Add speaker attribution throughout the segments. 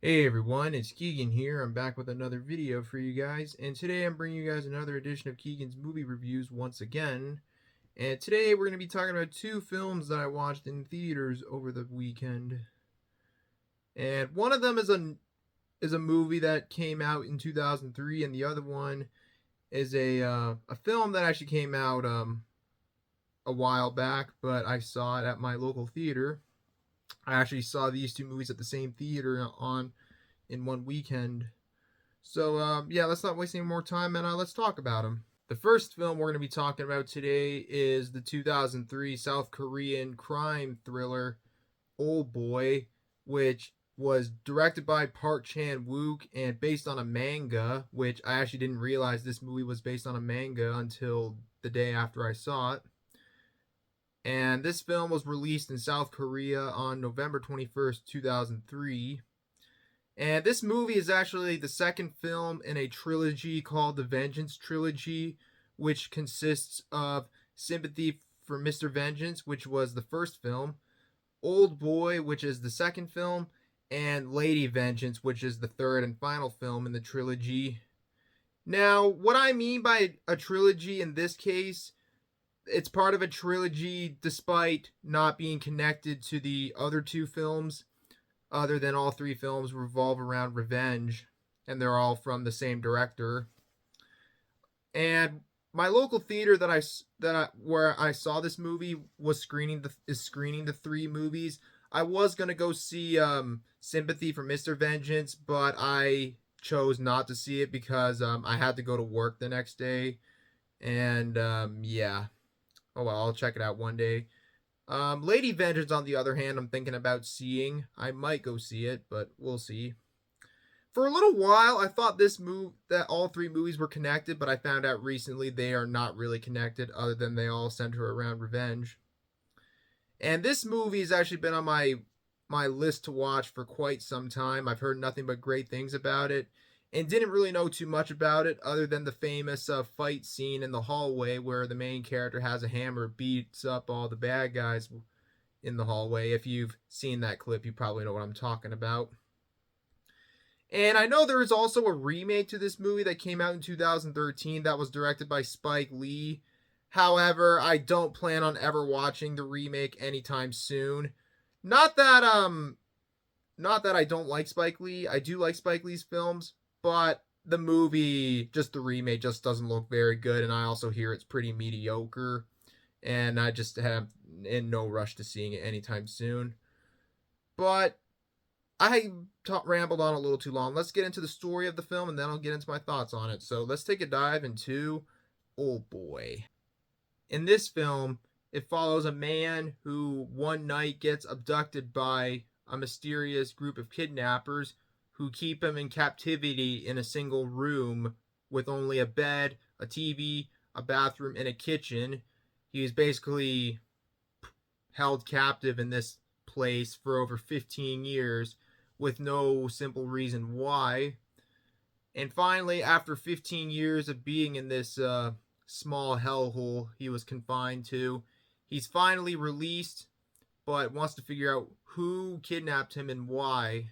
Speaker 1: Hey everyone, it's Keegan here. I'm back with another video for you guys, and today I'm bringing you guys another edition of Keegan's movie reviews once again. And today we're going to be talking about two films that I watched in theaters over the weekend. And one of them is a movie that came out in 2003, and the other one is a film that actually came out a while back, but I saw it at my local theater. I actually saw these two movies at the same theater on in one weekend. So, yeah, let's not waste any more time and let's talk about them. The first film we're going to be talking about today is the 2003 South Korean crime thriller Oldboy, which was directed by Park Chan-wook and based on a manga, which I actually didn't realize this movie was based on a manga until the day after I saw it. And this film was released in South Korea on November 21st, 2003. And this movie is actually the second film in a trilogy called the Vengeance Trilogy, which consists of Sympathy for Mr. Vengeance, which was the first film, Old Boy, which is the second film, and Lady Vengeance, which is the third and final film in the trilogy. Now, what I mean by a trilogy in this case, it's part of a trilogy despite not being connected to the other two films, other than all three films revolve around revenge, and they're all from the same director. And my local theater where I saw this movie was screening the three movies. I was gonna go see Sympathy for Mr. Vengeance, but I chose not to see it because I had to go to work the next day, and yeah. Oh well, I'll check it out one day. Lady Vengeance, on the other hand, I'm thinking about seeing. I might go see it, but we'll see. For a little while, I thought that all three movies were connected, but I found out recently they are not really connected, other than they all center around revenge. And this movie has actually been on my list to watch for quite some time. I've heard nothing but great things about it, and didn't really know too much about it other than the famous fight scene in the hallway where the main character has a hammer, beats up all the bad guys in the hallway. If you've seen that clip, you probably know what I'm talking about. And I know there is also a remake to this movie that came out in 2013 that was directed by Spike Lee. However, I don't plan on ever watching the remake anytime soon. Not that not that I don't like Spike Lee. I do like Spike Lee's films, but the movie, just the remake, just doesn't look very good, and I also hear it's pretty mediocre, and I just have in no rush to seeing it anytime soon. But rambled on a little too long. Let's get into the story of the film, and then I'll get into my thoughts on it. So let's take a dive into Old Boy. In this film, it follows a man who one night gets abducted by a mysterious group of kidnappers who keep him in captivity in a single room with only a bed, a TV, a bathroom, and a kitchen. He is basically held captive in this place for over 15 years with no simple reason why. And finally, after 15 years of being in this small hellhole he was confined to, he's finally released, but wants to figure out who kidnapped him and why.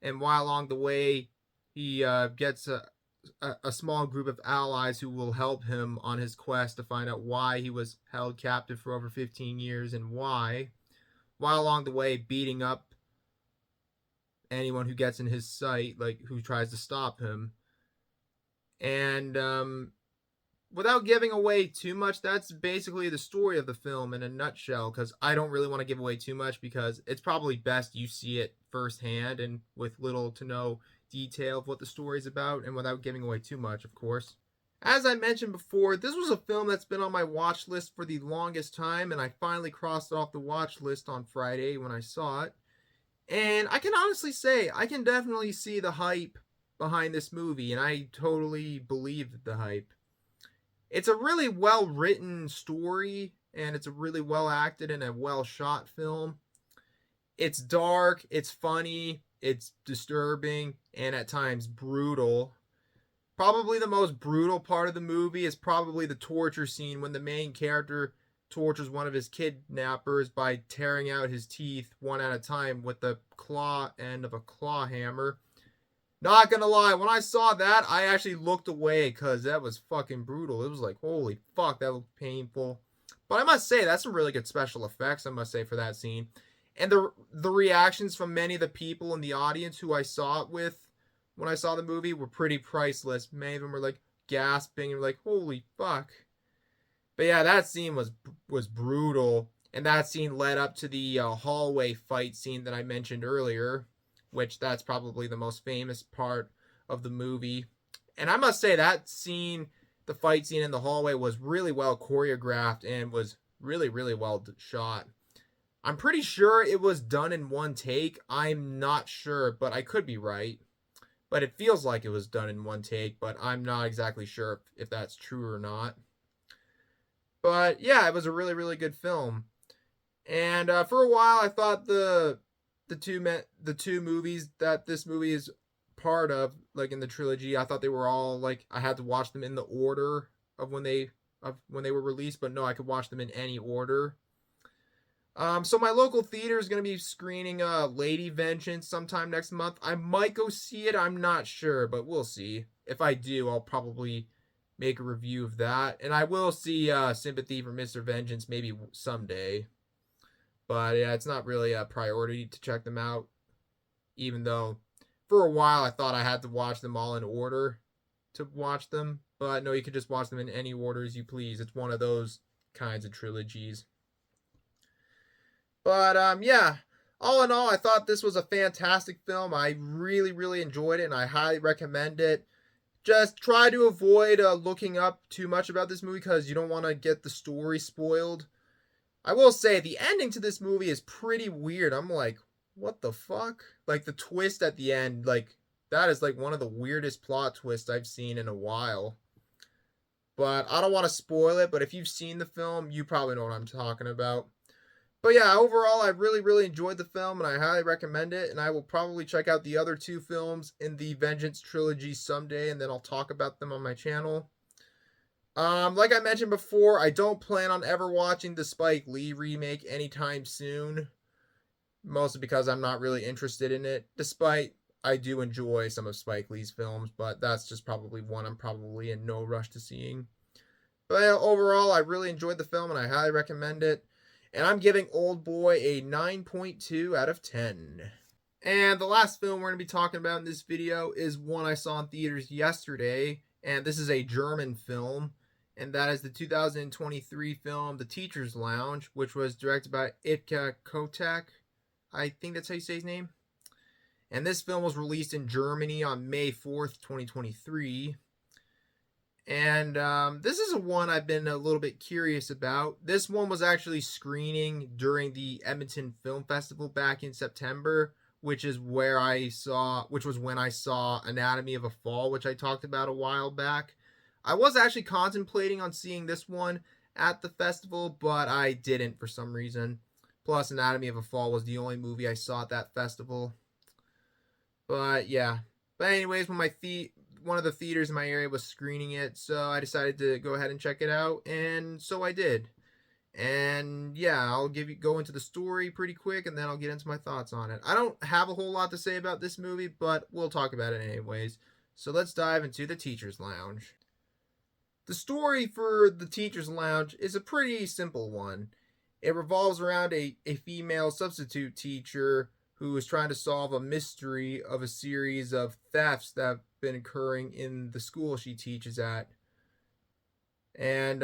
Speaker 1: And while along the way, he gets a small group of allies who will help him on his quest to find out why he was held captive for over 15 years and why. While along the way, beating up anyone who gets in his sight, like who tries to stop him. And without giving away too much, that's basically the story of the film in a nutshell, because I don't really want to give away too much because it's probably best you see it firsthand and with little to no detail of what the story's about, and without giving away too much, of course. As I mentioned before, this was a film that's been on my watch list for the longest time, and I finally crossed it off the watch list on Friday when I saw it. And I can honestly say, I can definitely see the hype behind this movie, and I totally believed the hype. It's a really well written story, and it's a really well acted and a well shot film. It's dark, it's funny, it's disturbing, and at times brutal. Probably the most brutal part of the movie is probably the torture scene when the main character tortures one of his kidnappers by tearing out his teeth one at a time with the claw end of a claw hammer. Not gonna lie, when I saw that, I actually looked away because that was fucking brutal. It was like, holy fuck, that looked painful. But I must say, that's some really good special effects, I must say, for that scene. And the reactions from many of the people in the audience who I saw it with when I saw the movie were pretty priceless. Many of them were like gasping and like, holy fuck. But yeah, that scene was brutal. And that scene led up to the hallway fight scene that I mentioned earlier, which that's probably the most famous part of the movie. And I must say that scene, the fight scene in the hallway, was really well choreographed and was really, really well shot. I'm pretty sure it was done in one take. I'm not sure, but I could be right. But it feels like it was done in one take, but I'm not exactly sure if that's true or not. But yeah, it was a really, really good film. And for a while, I thought the two movies that this movie is part of, like in the trilogy, I thought they were all like I had to watch them in the order of when they were released, but no, I could watch them in any order. So my local theater is gonna be screening Lady Vengeance sometime next month. I might go see it. I'm not sure, but we'll see. If I do, I'll probably make a review of that, and I will see Sympathy for Mr. Vengeance maybe someday. But yeah, it's not really a priority to check them out, even though for a while I thought I had to watch them all in order to watch them. But no, you can just watch them in any order as you please. It's one of those kinds of trilogies. But yeah, all in all, I thought this was a fantastic film. I really, really enjoyed it, and I highly recommend it. Just try to avoid looking up too much about this movie because you don't want to get the story spoiled. I will say the ending to this movie is pretty weird. I'm like, what the fuck? Like the twist at the end, like that is like one of the weirdest plot twists I've seen in a while. But I don't want to spoil it, but if you've seen the film, you probably know what I'm talking about. But yeah, overall, I really, really enjoyed the film and I highly recommend it. And I will probably check out the other two films in the Vengeance trilogy someday, and then I'll talk about them on my channel. Like I mentioned before, I don't plan on ever watching the Spike Lee remake anytime soon. Mostly because I'm not really interested in it. Despite I do enjoy some of Spike Lee's films, but that's just probably one I'm probably in no rush to seeing. But overall, I really enjoyed the film and I highly recommend it. And I'm giving Oldboy a 9.2 out of 10. And the last film we're going to be talking about in this video is one I saw in theaters yesterday. And this is a German film. And that is the 2023 film The Teacher's Lounge, which was directed by Itka Kotak. I think that's how you say his name. And this film was released in Germany on May 4th, 2023. And this is a one I've been a little bit curious about. This one was actually screening during the Edmonton Film Festival back in September, which was when I saw Anatomy of a Fall, which I talked about a while back. I was actually contemplating on seeing this one at the festival, but I didn't for some reason. Plus, Anatomy of a Fall was the only movie I saw at that festival. But yeah. But anyways, when one of the theaters in my area was screening it, so I decided to go ahead and check it out, and so I did. And yeah, I'll go into the story pretty quick, and then I'll get into my thoughts on it. I don't have a whole lot to say about this movie, but we'll talk about it anyways. So let's dive into The Teacher's Lounge. The story for The Teacher's Lounge is a pretty simple one. It revolves around a female substitute teacher who is trying to solve a mystery of a series of thefts that have been occurring in the school she teaches at. And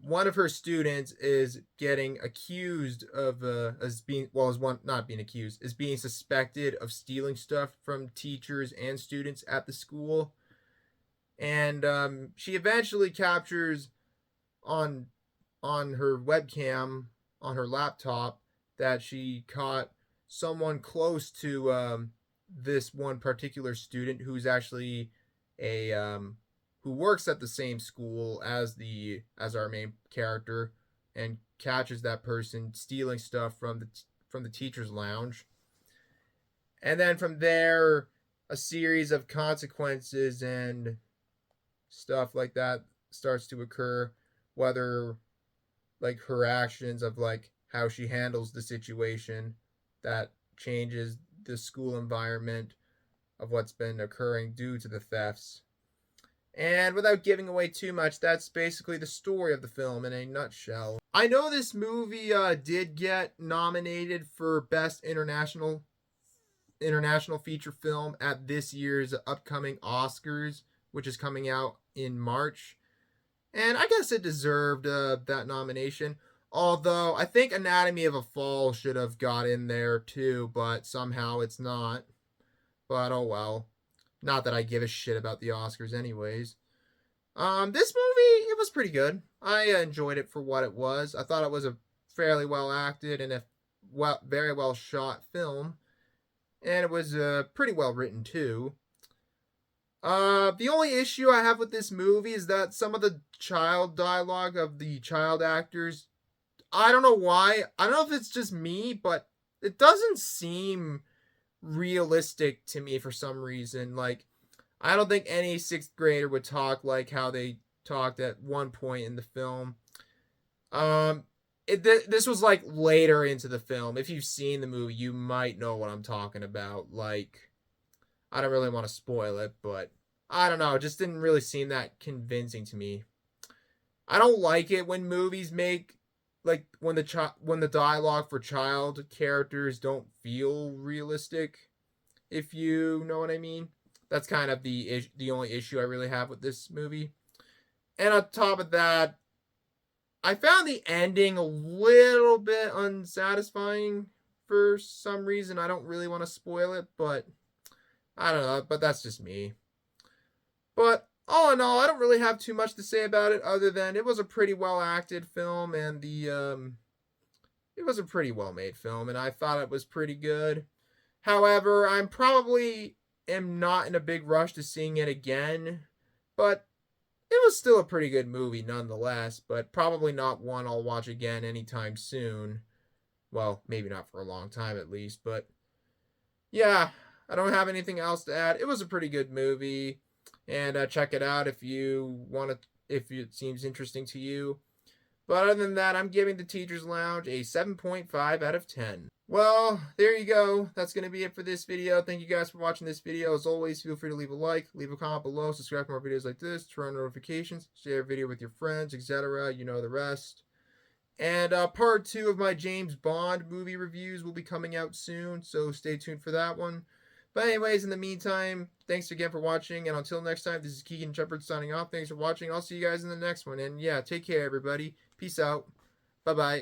Speaker 1: one of her students is getting accused of is being suspected of stealing stuff from teachers and students at the school. And she eventually captures on her webcam on her laptop that she caught someone close to this one particular student who's actually who works at the same school as our main character, and catches that person stealing stuff from the teacher's lounge. And then from there, a series of consequences and stuff like that starts to occur, whether like her actions of like how she handles the situation that changes the school environment of what's been occurring due to the thefts. And without giving away too much, that's basically the story of the film in a nutshell. I know this movie did get nominated for Best International Feature Film at this year's upcoming Oscars, which is coming out in March. And I guess it deserved that nomination. Although I think Anatomy of a Fall should have got in there too, but somehow it's not. But oh well. Not that I give a shit about the Oscars, anyways. This movie, it was pretty good. I enjoyed it for what it was. I thought it was a fairly well acted and a very well shot film, and it was pretty well written too. The only issue I have with this movie is that some of the child dialogue of the child actors, I don't know why. I don't know if it's just me, but it doesn't seem realistic to me for some reason. Like, I don't think any sixth grader would talk like how they talked at one point in the film. This was like later into the film. If you've seen the movie, you might know what I'm talking about. Like, I don't really want to spoil it, but I don't know. It just didn't really seem that convincing to me. I don't like it when movies make like when the dialogue for child characters don't feel realistic. If you know what I mean. That's kind of the only issue I really have with this movie. And on top of that, I found the ending a little bit unsatisfying for some reason. I don't really want to spoil it, but I don't know. But that's just me. But all in all, I don't really have too much to say about it other than it was a pretty well acted film and it was a pretty well made film and I thought it was pretty good. However, I'm probably am not in a big rush to seeing it again, but it was still a pretty good movie nonetheless, but probably not one I'll watch again anytime soon. Well, maybe not for a long time at least, but yeah, I don't have anything else to add. It was a pretty good movie, and check it out if you want to, if it seems interesting to you. But other than that, I'm giving The Teacher's Lounge a 7.5 out of 10. Well, there you go. That's going to be it for this video. Thank you guys for watching this video. As always, feel free to leave a like, leave a comment below, subscribe for more videos like this, turn on notifications, share a video with your friends, etc. You know the rest. And part 2 of my James Bond movie reviews will be coming out soon, so stay tuned for that one. But anyways, in the meantime, thanks again for watching, and until next time, this is Keagan Shepard signing off. Thanks for watching. I'll see you guys in the next one, and yeah, take care, everybody. Peace out. Bye-bye.